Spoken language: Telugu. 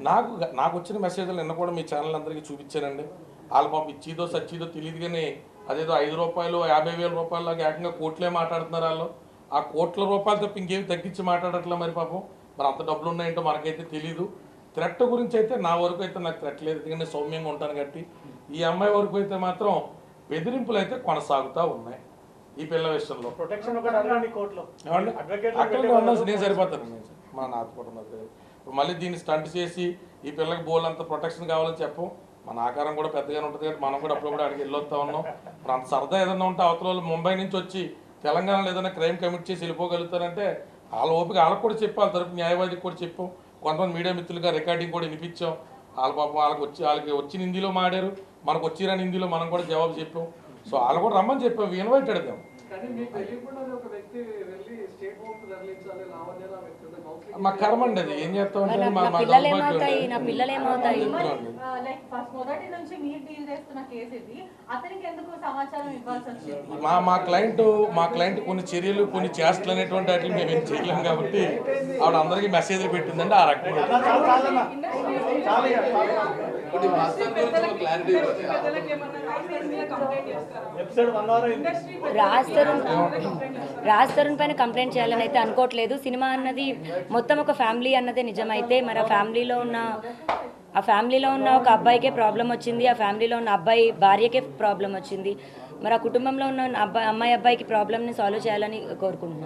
నాకు నాకు వచ్చిన మెసేజ్లు నిన్న కూడా మీ ఛానల్ అందరికీ చూపించానండి. వాళ్ళ పాపం ఇచ్చిదో సచ్చిదో తెలియదు కానీ అదేదో ₹5 50,000 లాగా ఏకంగా కోట్లే మాట్లాడుతున్నారు వాళ్ళు. ఆ కోట్ల రూపాయలు తప్ప ఇంకేమి తగ్గించి మాట్లాడట్లే మరి పాపం. మరి అంత డబ్బులు ఉన్నాయంటో మనకైతే తెలీదు. థ్రెట్ గురించి అయితే నా వరకు అయితే నాకు థ్రెట్ లేదు, ఎందుకంటే సౌమ్యంగా ఉంటాను కాబట్టి. ఈ అమ్మాయి వరకు అయితే మాత్రం బెదిరింపులు అయితే కొనసాగుతూ ఉన్నాయి ఈ పిల్ల విషయంలో. అక్కడ ఉండాల్సి నేను సరిపోతాను, మా నాతో కూడా ఉన్నది. ఇప్పుడు మళ్ళీ దీన్ని స్టంట్ చేసి ఈ పిల్లకి బోల్ అంత ప్రొటెక్షన్ కావాలని చెప్పం. మన ఆకారం కూడా పెద్దగానే ఉంటుంది కాబట్టి మనం కూడా అప్పుడు కూడా అడిగి వెళ్ళొస్తా ఉన్నాం. ఇప్పుడు అంత సరదా ఏదైనా ఉంటే అవతల వాళ్ళు ముంబై నుంచి వచ్చి తెలంగాణలో ఏదైనా క్రైమ్ కమిట్ చేసి వెళ్ళిపోగలుగుతారంటే వాళ్ళ ఓపిక వాళ్ళకి కూడా చెప్పి వాళ్ళ తరపు న్యాయవాదికి కూడా చెప్పాం. కొంతమంది మీడియా మిత్రులుగా రికార్డింగ్ కూడా వినిపించాం. వాళ్ళ పాపం వాళ్ళకి వచ్చిన హిందీలో మాడారు, మనకు వచ్చిరాని హిందీలో మనం కూడా జవాబు చెప్పాం. సో వాళ్ళు కూడా రమ్మని చెప్పాం, ఇన్వైట్ అడిగాం. మా కర్మ అండి అది, ఏం చేస్తాం అంటే మా క్లయింట్ కొన్ని చర్యలు కొన్ని చేష్టలు అనేటువంటి వాటిని మేము ఏం చేయలేం కాబట్టి ఆవిడ అందరికీ మెసేజ్లు పెట్టిందండి. ఆ రకంగా రాజ్ తరుణ్ పైన కంప్లైంట్ చేయాలని అయితే అనుకోవట్లేదు. సినిమా అన్నది మొత్తం ఒక ఫ్యామిలీ అన్నదే నిజమైతే మరి ఆ ఫ్యామిలీలో ఉన్న ఒక అబ్బాయికే ప్రాబ్లం వచ్చింది, ఆ ఫ్యామిలీలో ఉన్న అబ్బాయి భార్యకే ప్రాబ్లం వచ్చింది. మరి ఆ కుటుంబంలో ఉన్న అమ్మాయికి ప్రాబ్లమ్ని సాల్వ్ చేయాలని కోరుకుంటున్నాను.